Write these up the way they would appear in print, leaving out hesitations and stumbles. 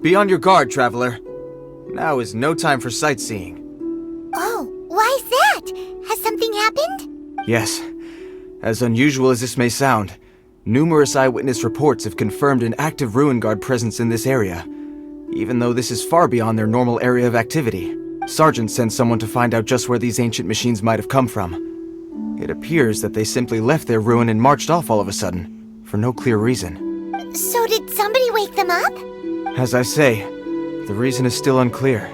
Be on your guard, traveler. Now is no time for sightseeing. Oh, why is that? Has something happened? Yes. As unusual as this may sound, numerous eyewitness reports have confirmed an active Ruin Guard presence in this area. Even though this is far beyond their normal area of activity, Sergeant sent someone to find out just where these ancient machines might have come from. It appears that they simply left their ruin and marched off all of a sudden, for no clear reason. So did somebody wake them up? As I say, the reason is still unclear.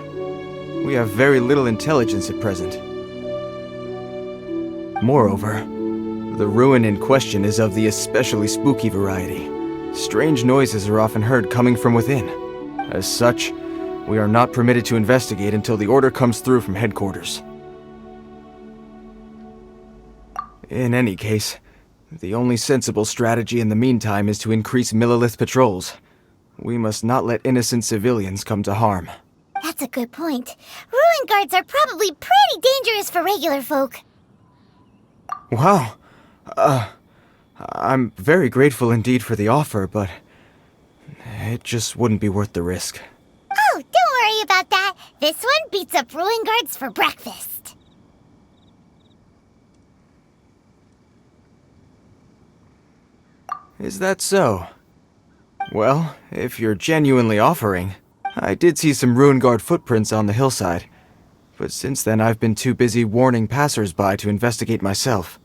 We have very little intelligence at present. Moreover, the ruin in question is of the especially spooky variety. Strange noises are often heard coming from within. As such, we are not permitted to investigate until the order comes through from headquarters. In any case, the only sensible strategy in the meantime is to increase Millilith patrols. We must not let innocent civilians come to harm. That's a good point. Ruin guards are probably pretty dangerous for regular folk. Wow. I'm very grateful indeed for the offer, but it just wouldn't be worth the risk. Oh, don't worry about that. This one beats up ruin guards for breakfast. Is that so? Well, if you're genuinely offering, I did see some Ruin Guard footprints on the hillside, but since then I've been too busy warning passers-by to investigate myself.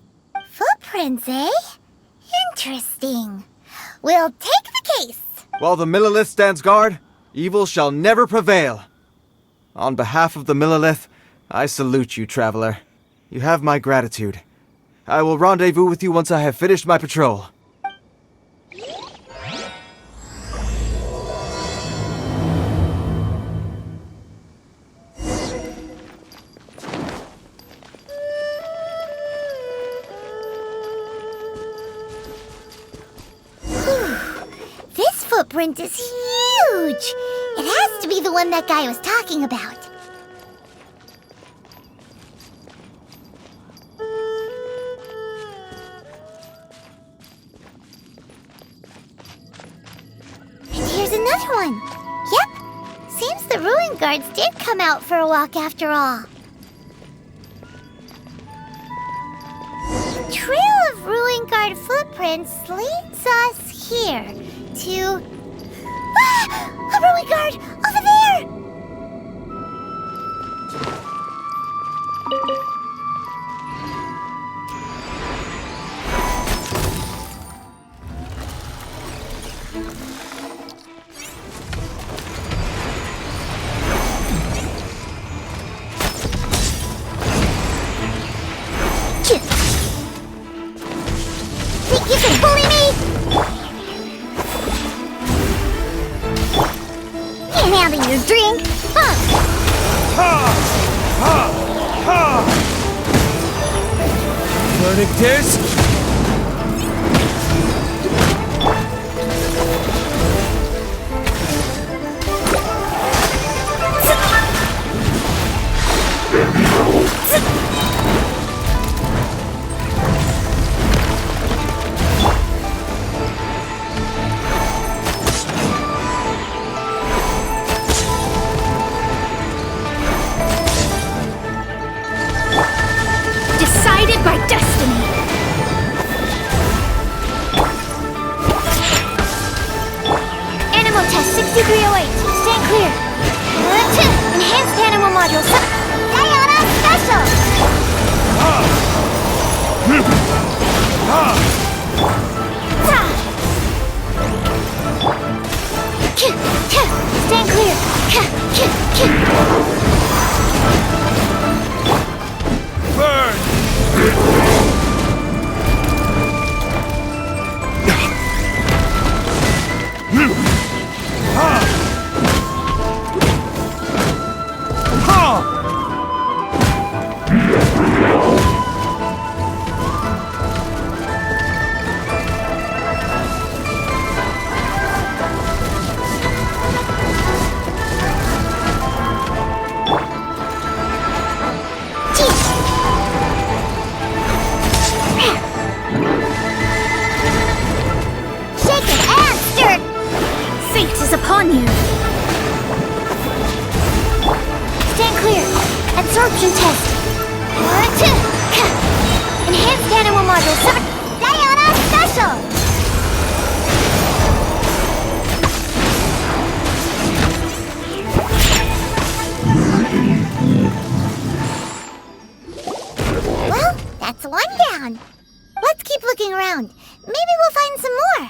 Footprints, eh? Interesting. We'll take the case. While the Millilith stands guard, evil shall never prevail. On behalf of the Millilith, I salute you, traveler. You have my gratitude. I will rendezvous with you once I have finished my patrol. This footprint is huge! It has to be the one that guy was talking about. And here's another one. Yep, seems the Ruin Guards did come out for a walk after all. The trail of Ruin Guard footprints leads us here to... Ah! A Ruin Guard! Over there! Think you can bully me? Can't handle your drink. Huh? Verdict is... Decided by destiny. Animal test 6308. Stand clear. Enhanced animal module. Diana special. Stand clear. absorption test. Enhanced animal module 7. Diana Special! Well, that's one down. Let's keep looking around. Maybe we'll find some more.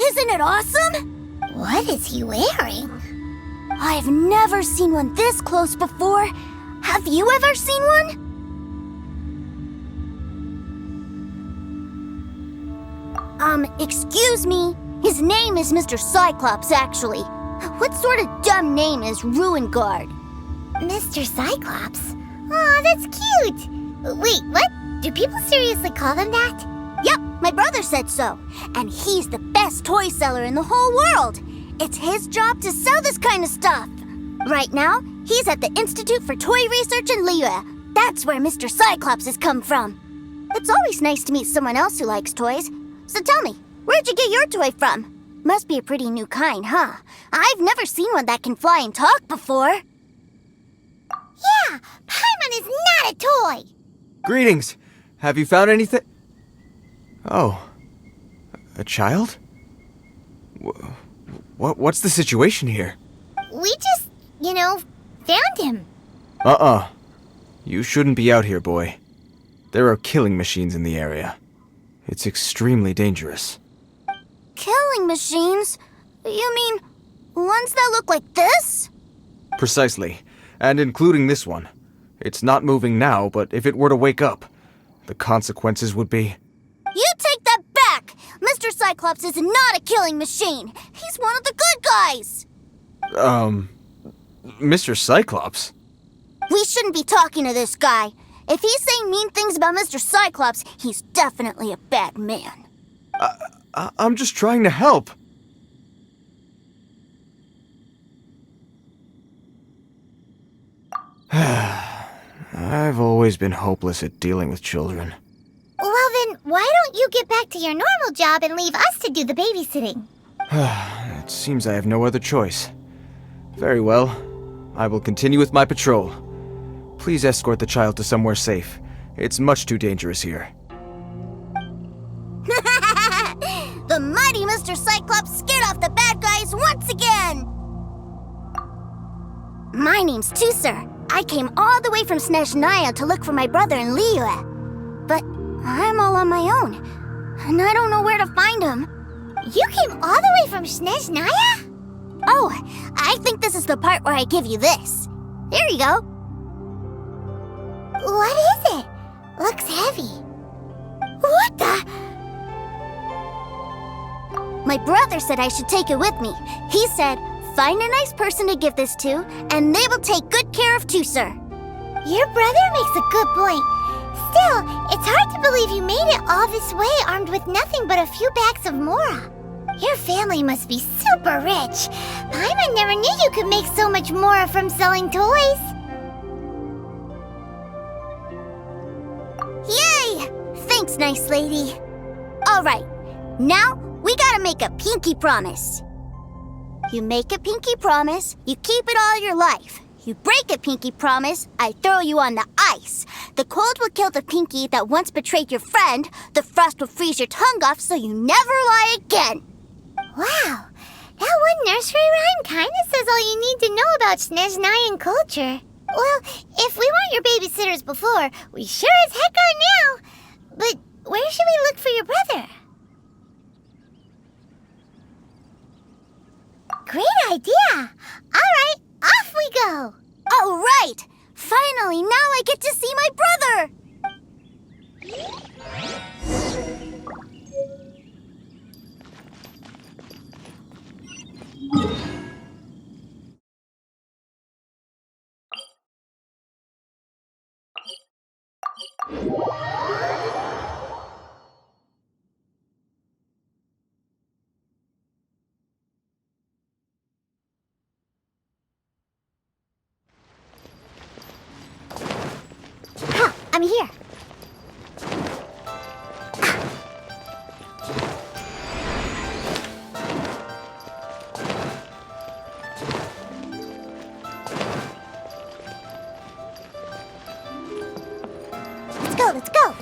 Isn't it awesome? What is he wearing? I've never seen one this close before. Have you ever seen one? Excuse me. His name is Mr. Cyclops, actually. What sort of dumb name is Ruin Guard? Mr. Cyclops? Aw, that's cute! Wait, what? Do people seriously call them that? Yep, my brother said so. And he's the best toy seller in the whole world. It's his job to sell this kind of stuff. Right now, he's at the Institute for Toy Research in Liyue. That's where Mr. Cyclops has come from. It's always nice to meet someone else who likes toys. So tell me, where'd you get your toy from? Must be a pretty new kind, huh? I've never seen one that can fly and talk before. Yeah, Paimon is not a toy! Greetings! Have you found anything? Oh. A child? What's the situation here? We just, found him. You shouldn't be out here, boy. There are killing machines in the area. It's extremely dangerous. Killing machines? You mean ones that look like this? Precisely. And including this one. It's not moving now, but if it were to wake up, the consequences would be... You take that back! Mr. Cyclops is not a killing machine. He's one of the good guys. Mr. Cyclops? We shouldn't be talking to this guy. If he's saying mean things about Mr. Cyclops, he's definitely a bad man. I'm just trying to help. I've always been hopeless at dealing with children. Well then, why don't you get back to your normal job and leave us to do the babysitting? It seems I have no other choice. Very well. I will continue with my patrol. Please escort the child to somewhere safe. It's much too dangerous here. The mighty Mr. Cyclops scared off the bad guys once again! My name's Tusser. I came all the way from Snezhnaya to look for my brother in Liyue. But I'm all on my own, and I don't know where to find him. You came all the way from Snezhnaya? Oh, I think this is the part where I give you this. Here you go. What is it? Looks heavy. What the? My brother said I should take it with me. He said, find a nice person to give this to, and they will take good care of Tusser. Your brother makes a good point. Still, it's hard to believe you made it all this way armed with nothing but a few bags of mora. Your family must be super rich. Paimon never knew you could make so much mora from selling toys. Yay! Thanks, nice lady. All right, now we gotta make a pinky promise. You make a pinky promise, you keep it all your life. You break a pinky promise, I throw you on the ice. The cold will kill the pinky that once betrayed your friend. The frost will freeze your tongue off so you never lie again. Wow, that one nursery rhyme kinda says all you need to know about Snezhnayan culture. Well, if we weren't your babysitters before, we sure as heck are now. But where should we look for your brother? Great idea! Alright, off we go! All right! Finally, now I get to see my brother! Ha! I'm here. Let's go, let's go!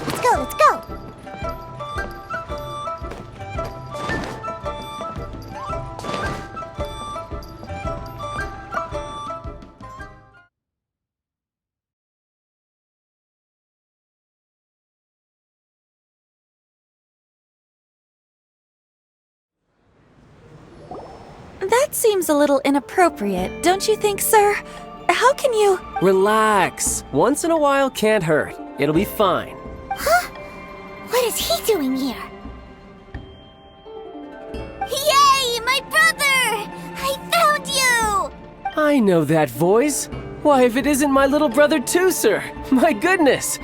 Let's go, let's go! That seems a little inappropriate, don't you think, sir? How can you... Relax. Once in a while can't hurt. It'll be fine. Huh? What is he doing here? Yay, my brother! I found you! I know that voice. Why, if it isn't my little brother Tooser! My goodness!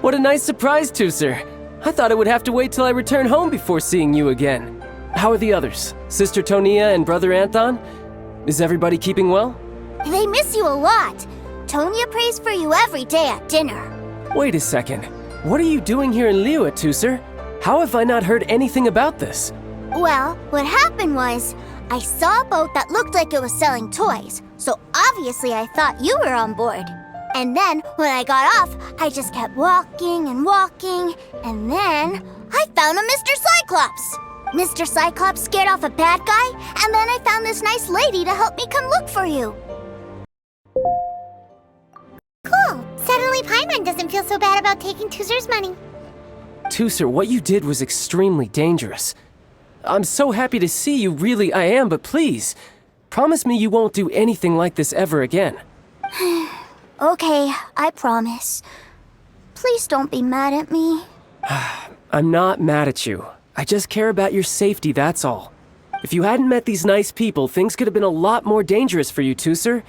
What a nice surprise, Tooser. I thought I would have to wait till I return home before seeing you again. How are the others? Sister Tonia and Brother Anthon? Is everybody keeping well? They miss you a lot. Tonya prays for you every day at dinner. Wait a second. What are you doing here in Liyue, Tooser? How have I not heard anything about this? Well, what happened was, I saw a boat that looked like it was selling toys, so obviously I thought you were on board. And then, when I got off, I just kept walking and walking, and then I found a Mr. Cyclops. Mr. Cyclops scared off a bad guy, and then I found this nice lady to help me come look for you. Cool. Suddenly Paimon doesn't feel so bad about taking Tooser's money. Tooser, what you did was extremely dangerous. I'm so happy to see you, really I am, but please, promise me you won't do anything like this ever again. Okay, I promise. Please don't be mad at me. I'm not mad at you. I just care about your safety, that's all. If you hadn't met these nice people, things could have been a lot more dangerous for you, Tooser.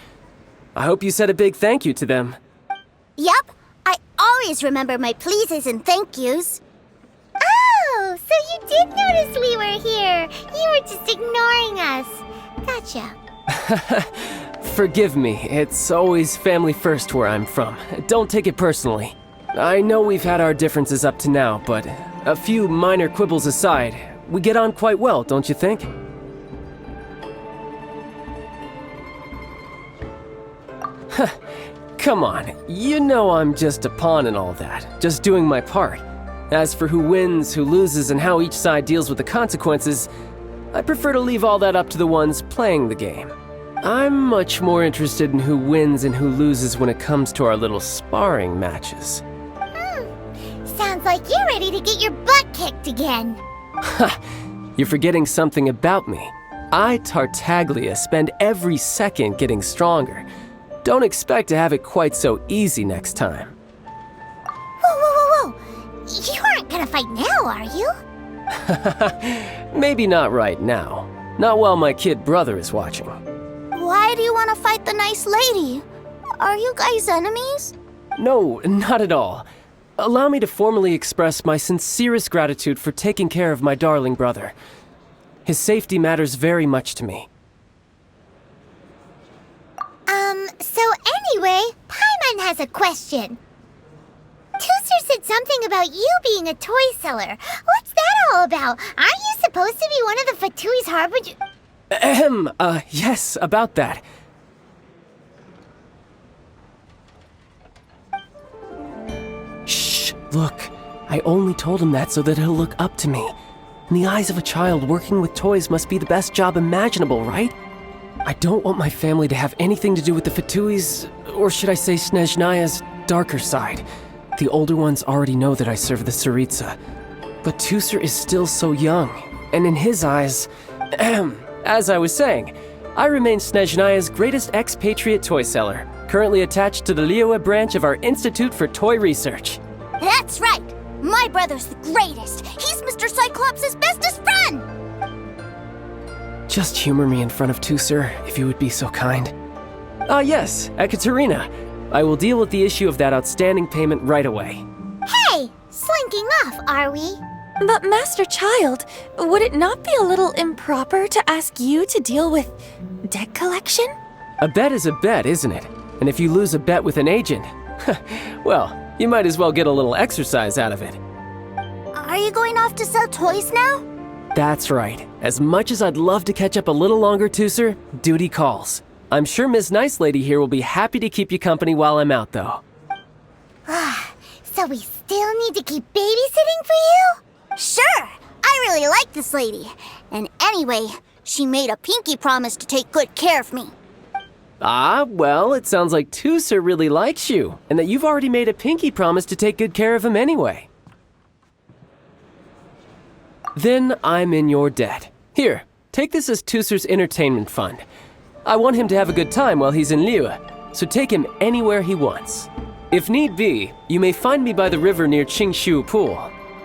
I hope you said a big thank you to them. Yup, I always remember my pleases and thank yous. Oh, so you did notice we were here. You were just ignoring us. Gotcha. Forgive me, it's always family first where I'm from. Don't take it personally. I know we've had our differences up to now, but a few minor quibbles aside, we get on quite well, don't you think? Come on, you know I'm just a pawn and all that, just doing my part. As for who wins, who loses, and how each side deals with the consequences, I prefer to leave all that up to the ones playing the game. I'm much more interested in who wins and who loses when it comes to our little sparring matches. Sounds like you're ready to get your butt kicked again. Ha! You're forgetting something about me. I, Tartaglia, spend every second getting stronger. Don't expect to have it quite so easy next time. Whoa. You aren't gonna fight now, are you? Maybe not right now. Not while my kid brother is watching. Why do you want to fight the nice lady? Are you guys enemies? No, not at all. Allow me to formally express my sincerest gratitude for taking care of my darling brother. His safety matters very much to me. So anyway, Paimon has a question. Tooser said something about you being a toy seller. What's that all about? Aren't you supposed to be one of the Fatui's harbinger? Yes, about that. Shh, look. I only told him that so that he'll look up to me. In the eyes of a child, working with toys must be the best job imaginable, right? I don't want my family to have anything to do with the Fatui's, or should I say Snezhnaya's, darker side. The older ones already know that I serve the Tsaritsa. But Tusser is still so young, and in his eyes, as I was saying, I remain Snezhnaya's greatest expatriate toy seller, currently attached to the Liyue branch of our Institute for Toy Research. That's right! My brother's the greatest! He's Mr. Cyclops' bestest friend! Just humor me in front of Tusser, if you would be so kind. Ah yes, Ekaterina. I will deal with the issue of that outstanding payment right away. Hey, slinking off, are we? But Master Child, would it not be a little improper to ask you to deal with debt collection? A bet is a bet, isn't it? And if you lose a bet with an agent, well, you might as well get a little exercise out of it. Are you going off to sell toys now? That's right. As much as I'd love to catch up a little longer, Tusser, duty calls. I'm sure Miss Nice Lady here will be happy to keep you company while I'm out, though. So we still need to keep babysitting for you? Sure! I really like this lady. And anyway, she made a pinky promise to take good care of me. Ah, well, it sounds like Tusser really likes you, and that you've already made a pinky promise to take good care of him anyway. Then I'm in your debt. Here, take this as Tusser's entertainment fund. I want him to have a good time while he's in Liyue, so take him anywhere he wants. If need be, you may find me by the river near Qingshu Pool.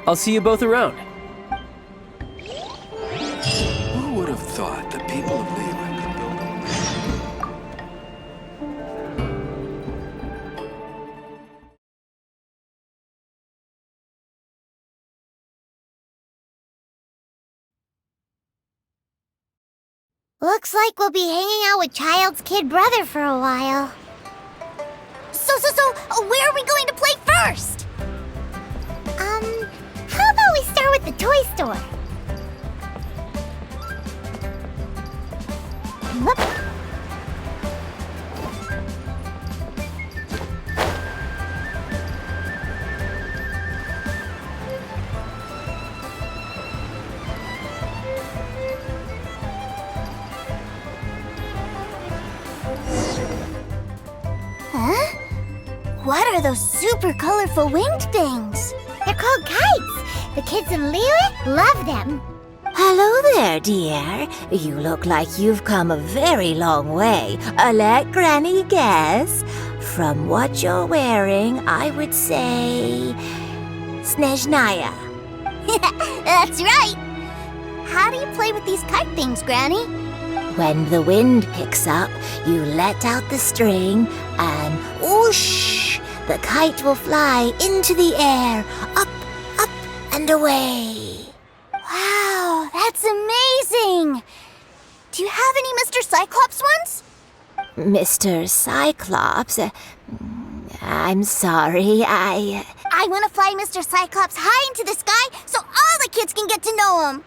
I'll see you both around. Who would have thought the people of Liyue could build a Looks like we'll be hanging out with Child's kid brother for a while. So, where are we going to play first? How about we start with the toy store? Whoop. Huh? What are those super colorful winged things? They're called kites. The kids in Liyue love them. Hello there, dear. You look like you've come a very long way. Let Granny guess. From what you're wearing, I would say... Snezhnaya. That's right! How do you play with these kite things, Granny? When the wind picks up, you let out the string and whoosh! The kite will fly into the air, up, up, and away. Wow, that's amazing! Do you have any Mr. Cyclops ones? Mr. Cyclops, I'm sorry, I want to fly Mr. Cyclops high into the sky so all the kids can get to know him.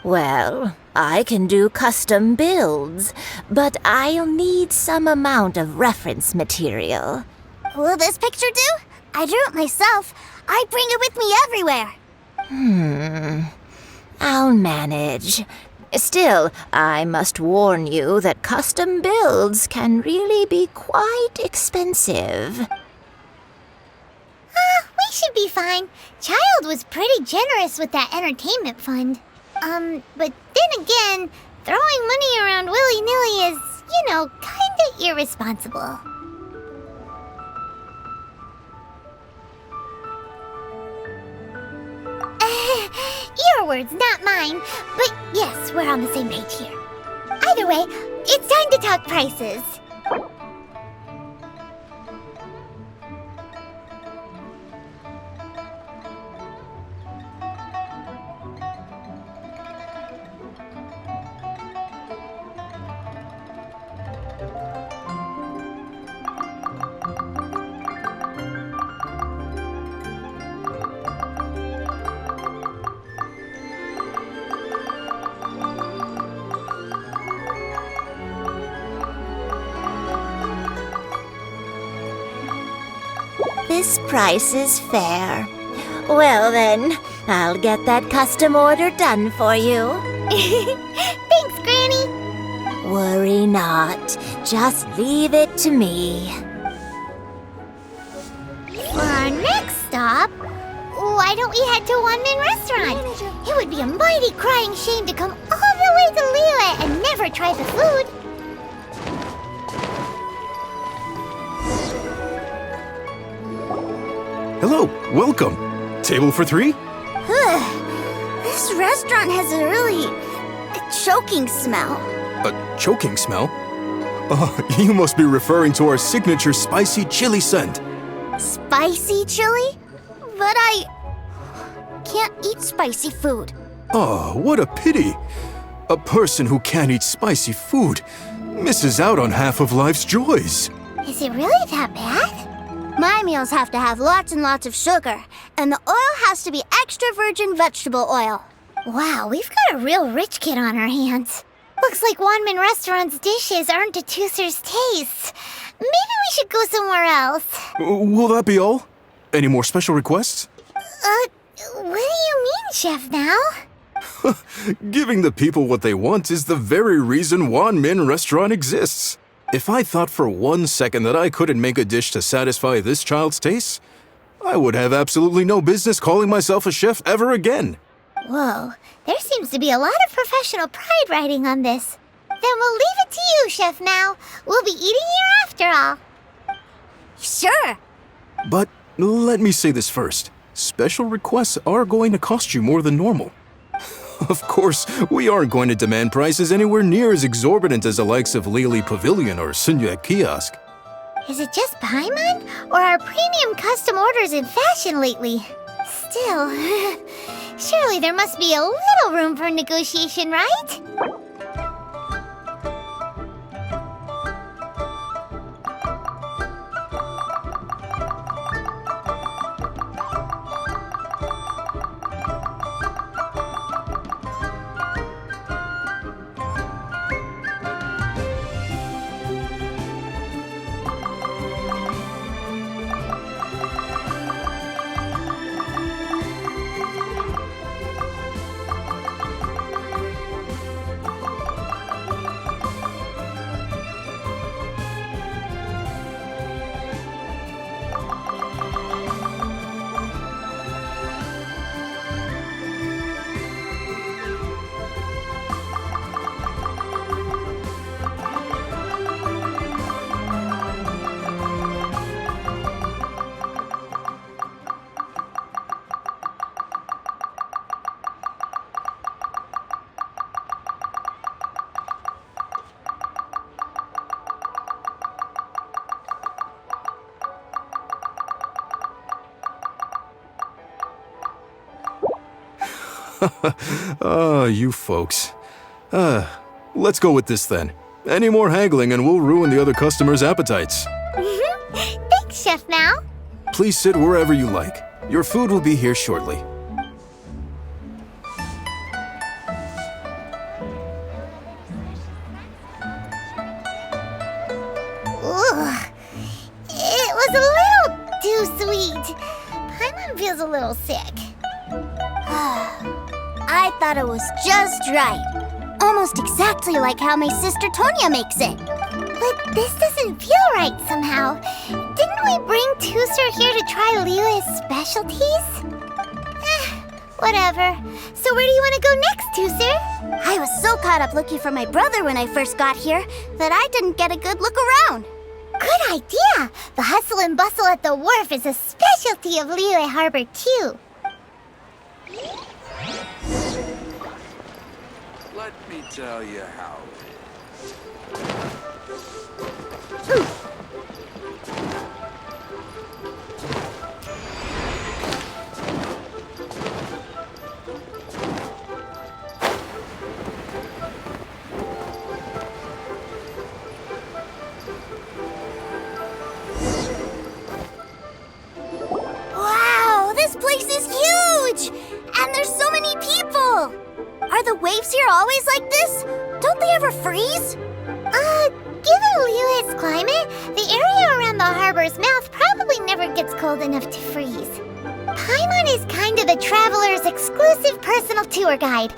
Well, I can do custom builds, but I'll need some amount of reference material. Will this picture do? I drew it myself. I bring it with me everywhere. I'll manage. Still, I must warn you that custom builds can really be quite expensive. We should be fine. Child was pretty generous with that entertainment fund. But then again, throwing money around willy-nilly is, kinda irresponsible. Your words, not mine. But yes, we're on the same page here. Either way, it's time to talk prices. This price is fair. Well then, I'll get that custom order done for you. Thanks, Granny. Worry not. Just leave it to me. For our next stop, why don't we head to One-Man Restaurant? It would be a mighty crying shame to come all the way to Liyue and never try the food. Hello, welcome. Table for 3? This restaurant has a really choking smell. A choking smell? Oh, you must be referring to our signature spicy chili scent. Spicy chili? But I can't eat spicy food. Oh, what a pity. A person who can't eat spicy food misses out on half of life's joys. Is it really that bad? My meals have to have lots and lots of sugar, and the oil has to be extra virgin vegetable oil. Wow, we've got a real rich kid on our hands. Looks like One-Man Restaurant's dishes aren't to Tooser's taste. Maybe we should go somewhere else. Will that be all? Any more special requests? What do you mean, Chef Now? Giving the people what they want is the very reason One-Man Restaurant exists. If I thought for 1 second that I couldn't make a dish to satisfy this child's taste, I would have absolutely no business calling myself a chef ever again. Whoa, there seems to be a lot of professional pride riding on this. Then we'll leave it to you, Chef Now. We'll be eating here after all. Sure. But let me say this first. Special requests are going to cost you more than normal. Of course, we aren't going to demand prices anywhere near as exorbitant as the likes of Lily Pavilion or Sunya Kiosk. Is it just Paimon? Or are premium custom orders in fashion lately? Still, surely there must be a little room for negotiation, right? You folks. Let's go with this then. Any more haggling and we'll ruin the other customers' appetites. Thanks, Chef Now. Please sit wherever you like. Your food will be here shortly. Ugh. It was a little too sweet. Paimon feels a little sick. I thought it was just right. Almost exactly like how my sister Tonya makes it. But this doesn't feel right somehow. Didn't we bring Tooser here to try Liyue's specialties? Whatever. So where do you want to go next, Tooser? I was so caught up looking for my brother when I first got here that I didn't get a good look around. Good idea! The hustle and bustle at the wharf is a specialty of Liyue Harbor, too. Let me tell you how it is. Wow, this place is huge! And there's so many people! Are the waves here always like this? Don't they ever freeze? Given Liyue's climate, the area around the harbor's mouth probably never gets cold enough to freeze. Paimon is kind of the traveler's exclusive personal tour guide.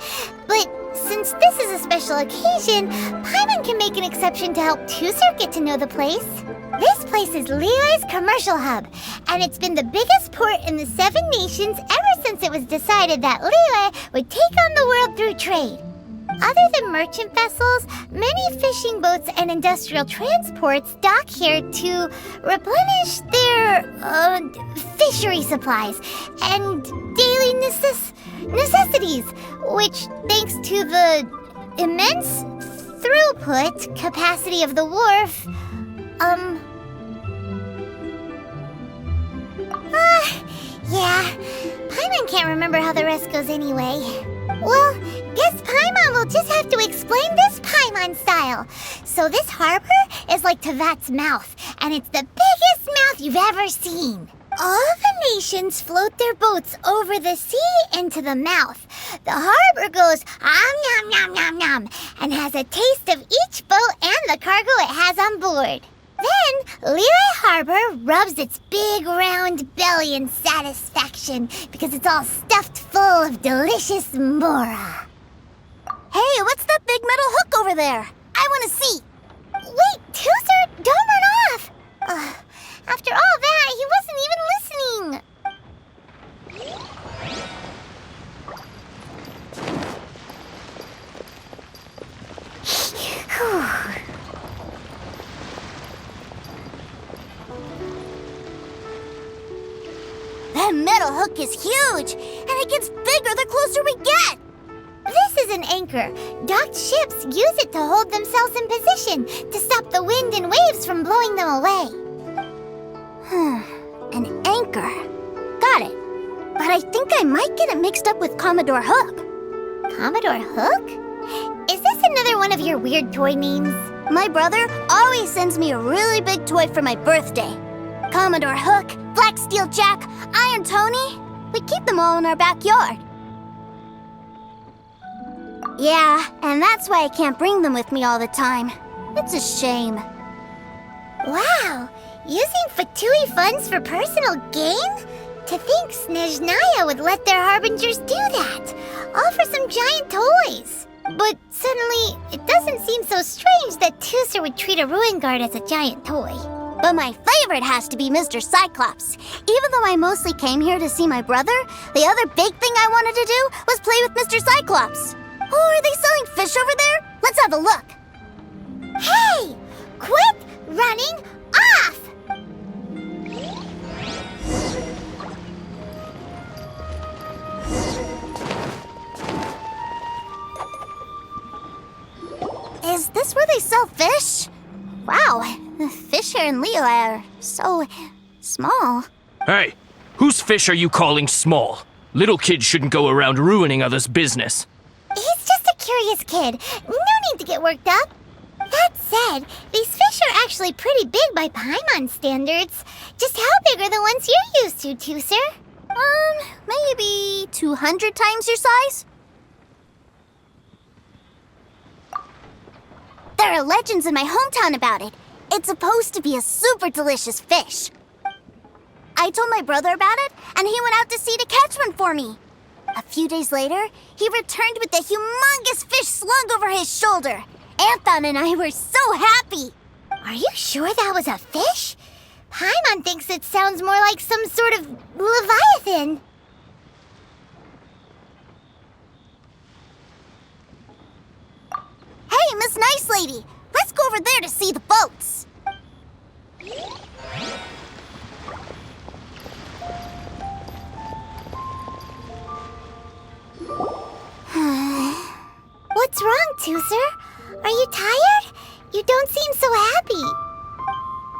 But since this is a special occasion, Paimon can make an exception to help Tusser get to know the place. This place is Liyue's commercial hub, and it's been the biggest port in the 7 nations ever since it was decided that Liyue would take on the world through trade. Other than merchant vessels, many fishing boats and industrial transports dock here to replenish their, fishery supplies and daily necessities, which, thanks to the immense throughput capacity of the wharf, yeah, Paimon can't remember how the rest goes anyway. Well, guess Paimon will just have to explain this Paimon style. So this harbor is like Tevat's mouth, and it's the biggest mouth you've ever seen. All the nations float their boats over the sea into the mouth. The harbor goes nom nom nom nom and has a taste of each boat and the cargo it has on board. Then, Liyue Harbor rubs its big round belly in satisfaction because it's all stuffed full of delicious mora. Hey, what's that big metal hook over there? I want to see. Wait, Tusser, don't run off! After all that, he wasn't even listening. That metal hook is huge, and it gets bigger the closer we get. This is an anchor. Docked ships use it to hold themselves in position to stop the wind and waves from blowing them away. An anchor. Got it. But I think I might get it mixed up with Commodore Hook. Commodore Hook? Is this another one of your weird toy names? My brother always sends me a really big toy for my birthday. Commodore Hook, Black Steel Jack, Iron Tony. We keep them all in our backyard. Yeah, and that's why I can't bring them with me all the time. It's a shame. Wow! Using Fatui funds for personal gain? To think Snezhnaya would let their harbingers do that, all for some giant toys. But suddenly, it doesn't seem so strange that Tusser would treat a ruin guard as a giant toy. But my favorite has to be Mr. Cyclops. Even though I mostly came here to see my brother, the other big thing I wanted to do was play with Mr. Cyclops. Oh, are they selling fish over there? Let's have a look. Hey! Quit running off! Is this where they sell fish? Wow, the fish here in Liyue are so small. Hey, whose fish are you calling small? Little kids shouldn't go around ruining others' business. He's just a curious kid. No need to get worked up. That said, these fish are actually pretty big by Paimon standards. Just how big are the ones you're used to, Tusser? Maybe 200 times your size? There are legends in my hometown about it. It's supposed to be a super delicious fish. I told my brother about it, and he went out to sea to catch one for me. A few days later, he returned with a humongous fish slung over his shoulder. Anthon and I were so happy. Are you sure that was a fish? Paimon thinks it sounds more like some sort of leviathan. Hey, Miss Nice Lady, let's go over there to see the boats. What's wrong, Tusser? Are you tired? You don't seem so happy.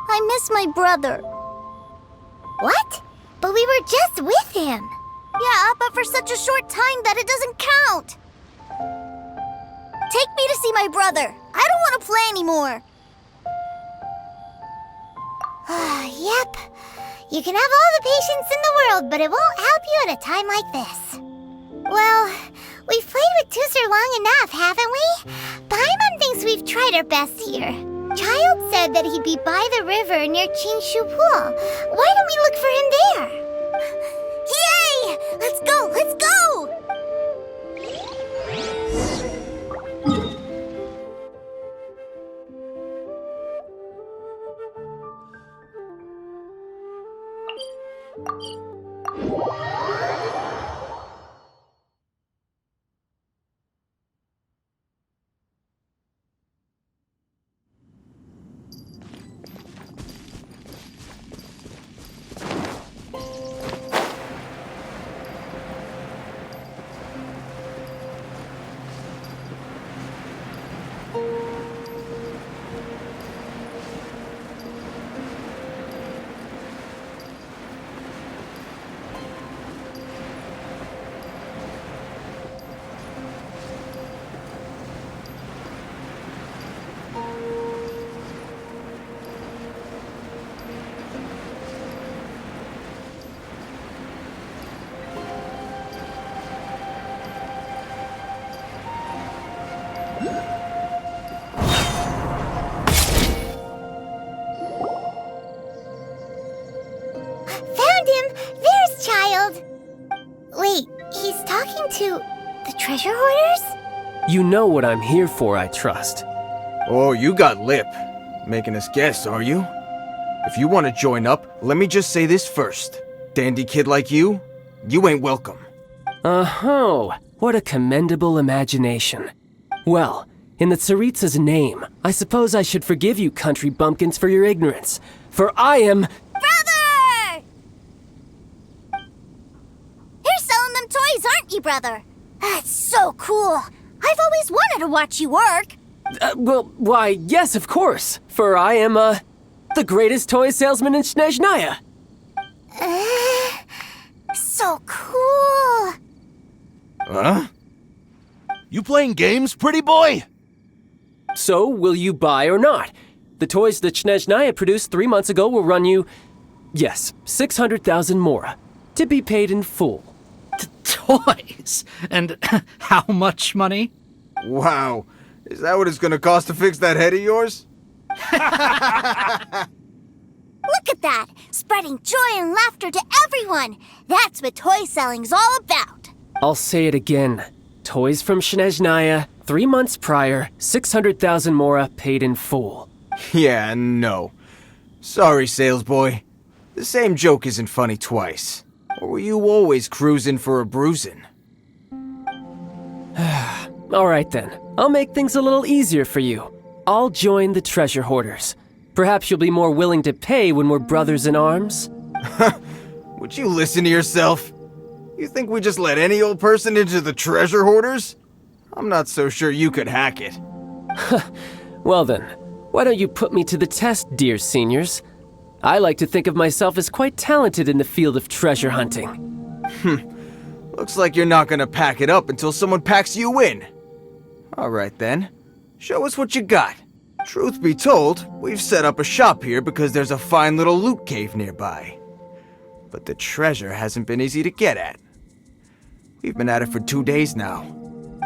I miss my brother. What? But we were just with him. Yeah, but for such a short time that it doesn't count. Take me to see my brother. I don't want to play anymore. Yep. You can have all the patience in the world, but it won't help you at a time like this. Well, we've played with Tusser long enough, haven't we? Paimon thinks we've tried our best here. Child said that he'd be by the river near Chinshu Pool. Why don't we look for him there? Yay! to the treasure hoarders? You know what I'm here for, I trust. Oh, you got lip. Making us guess, are you? If you want to join up, let me just say this first. Dandy kid like you ain't welcome. Oh, what a commendable imagination. Well, in the Tsaritsa's name, I suppose I should forgive you country bumpkins for your ignorance, for I am— Brother! You're selling them toys, aren't you, brother? That's so cool. I've always wanted to watch you work. Why, yes, of course, for I am, the greatest toy salesman in Snezhnaya. So cool. Huh? You playing games, pretty boy? So, will you buy or not? The toys that Snezhnaya produced 3 months ago will run you, yes, 600,000 mora, to be paid in full. Toys? And how much money? Wow. Is that what it's gonna cost to fix that head of yours? Look at that! Spreading joy and laughter to everyone! That's what toy selling's all about! I'll say it again. Toys from Snezhnaya, 3 months prior, 600,000 mora paid in full. Yeah, no. Sorry, sales boy. The same joke isn't funny twice. Or were you always cruising for a bruising? Alright then, I'll make things a little easier for you. I'll join the treasure hoarders. Perhaps you'll be more willing to pay when we're brothers in arms? Would you listen to yourself? You think we just let any old person into the treasure hoarders? I'm not so sure you could hack it. Well then, why don't you put me to the test, dear seniors? I like to think of myself as quite talented in the field of treasure hunting. Looks like you're not gonna pack it up until someone packs you in. Alright then, show us what you got. Truth be told, we've set up a shop here because there's a fine little loot cave nearby. But the treasure hasn't been easy to get at. We've been at it for 2 days now.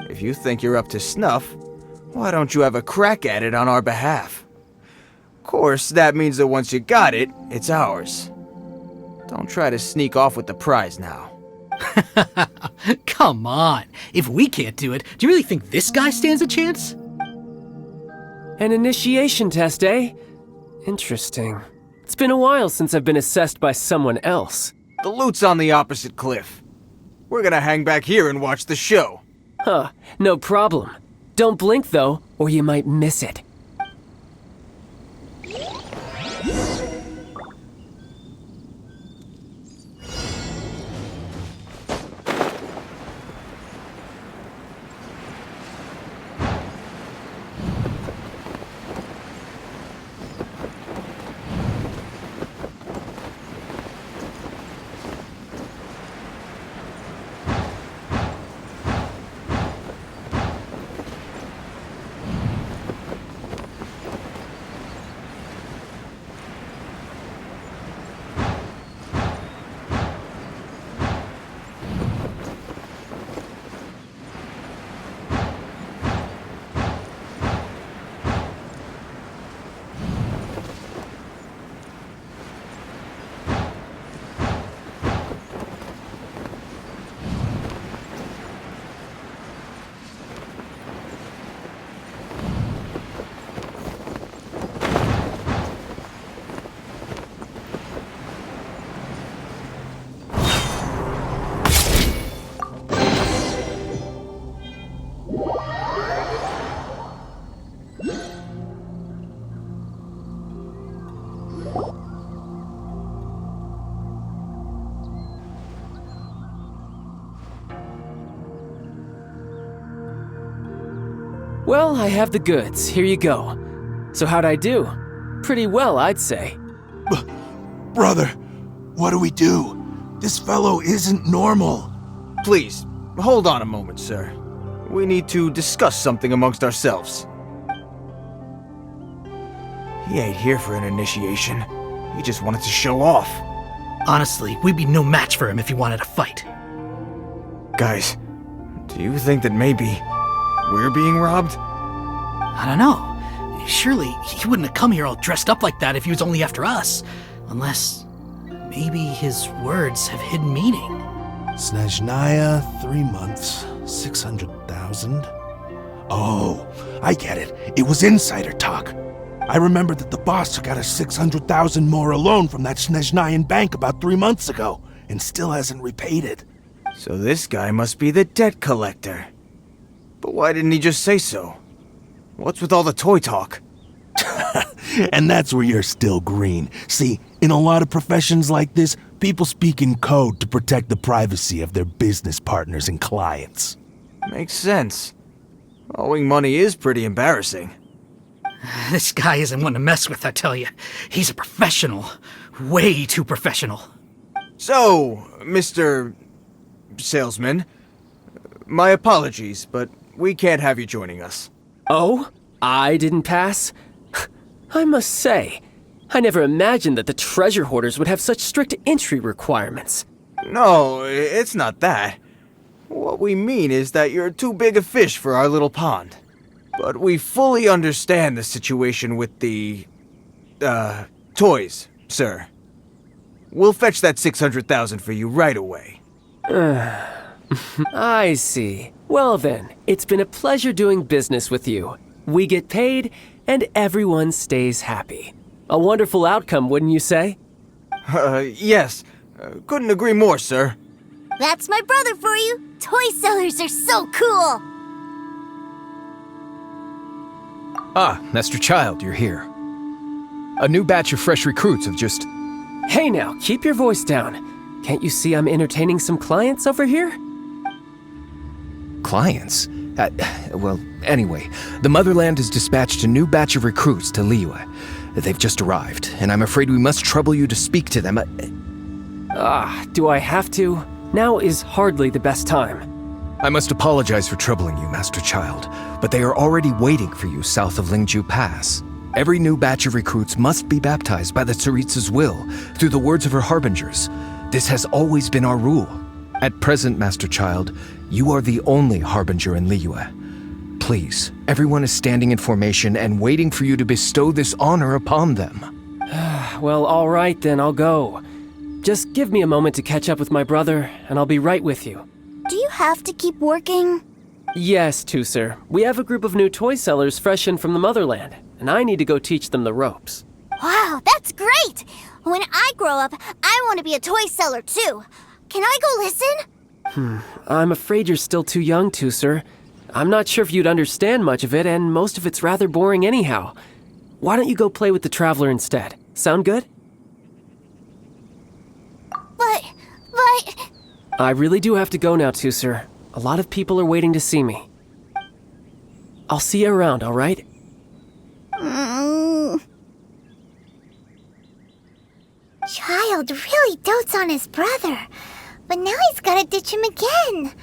If you think you're up to snuff, why don't you have a crack at it on our behalf? Of course, that means that once you got it, it's ours. Don't try to sneak off with the prize now. Come on. If we can't do it, do you really think this guy stands a chance? An initiation test, eh? Interesting. It's been a while since I've been assessed by someone else. The loot's on the opposite cliff. We're gonna hang back here and watch the show. Huh, no problem. Don't blink though, or you might miss it. Well, I have the goods. Here you go. So how'd I do? Pretty well, I'd say. Brother, what do we do? This fellow isn't normal. Please, hold on a moment, sir. We need to discuss something amongst ourselves. He ain't here for an initiation. He just wanted to show off. Honestly, we'd be no match for him if he wanted to fight. Guys, do you think that maybe we're being robbed? I don't know. Surely he wouldn't have come here all dressed up like that if he was only after us. Unless maybe his words have hidden meaning. Snezhnaya, 3 months, 600,000. Oh, I get it. It was insider talk. I remember that the boss took out a 600,000 more loan from that Snezhnayan bank about 3 months ago, and still hasn't repaid it. So this guy must be the debt collector. But why didn't he just say so? What's with all the toy talk? And that's where you're still green. See, in a lot of professions like this, people speak in code to protect the privacy of their business partners and clients. Makes sense. Owing money is pretty embarrassing. This guy isn't one to mess with, I tell you. He's a professional. Way too professional. So, Mr. Salesman, my apologies, but we can't have you joining us. Oh? I didn't pass? I must say, I never imagined that the treasure hoarders would have such strict entry requirements. No, it's not that. What we mean is that you're too big a fish for our little pond. But we fully understand the situation with the, toys, sir. We'll fetch that 600,000 for you right away. I see. Well then, it's been a pleasure doing business with you. We get paid, and everyone stays happy. A wonderful outcome, wouldn't you say? Yes. Couldn't agree more, sir. That's my brother for you. Toy sellers are so cool. Ah, Master Child, you're here. A new batch of fresh recruits have just... Hey now, keep your voice down. Can't you see I'm entertaining some clients over here? Clients? Well, anyway, the Motherland has dispatched a new batch of recruits to Liyue. They've just arrived, and I'm afraid we must trouble you to speak to them. Do I have to? Now is hardly the best time. I must apologize for troubling you, Master Child, but they are already waiting for you south of Lingju Pass. Every new batch of recruits must be baptized by the Tsaritsa's will, through the words of her harbingers. This has always been our rule. At present, Master Child, you are the only harbinger in Liyue. Please, everyone is standing in formation and waiting for you to bestow this honor upon them. Well, all right then, I'll go. Just give me a moment to catch up with my brother, and I'll be right with you. Do you have to keep working? Yes, sir. We have a group of new toy sellers fresh in from the Motherland, and I need to go teach them the ropes. Wow, that's great! When I grow up, I want to be a toy seller too. Can I go listen? I'm afraid you're still too young, sir. I'm not sure if you'd understand much of it, and most of it's rather boring anyhow. Why don't you go play with the Traveler instead? Sound good? But... I really do have to go now, sir. A lot of people are waiting to see me. I'll see you around, all right? Child really dotes on his brother, but now he's gotta ditch him again.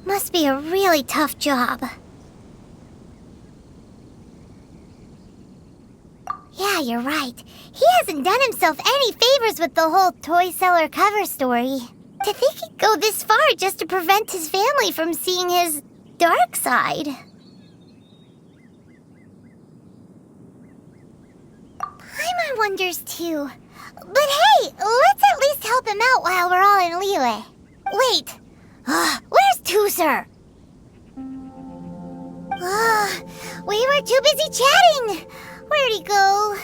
Must be a really tough job. Yeah, you're right. He hasn't done himself any favors with the whole toy seller cover story. To think he'd go this far just to prevent his family from seeing his dark side. Paimon wonders too. But hey, let's at least help him out while we're all in Liyue. Wait, where's Tuser? We were too busy chatting. Where'd he go?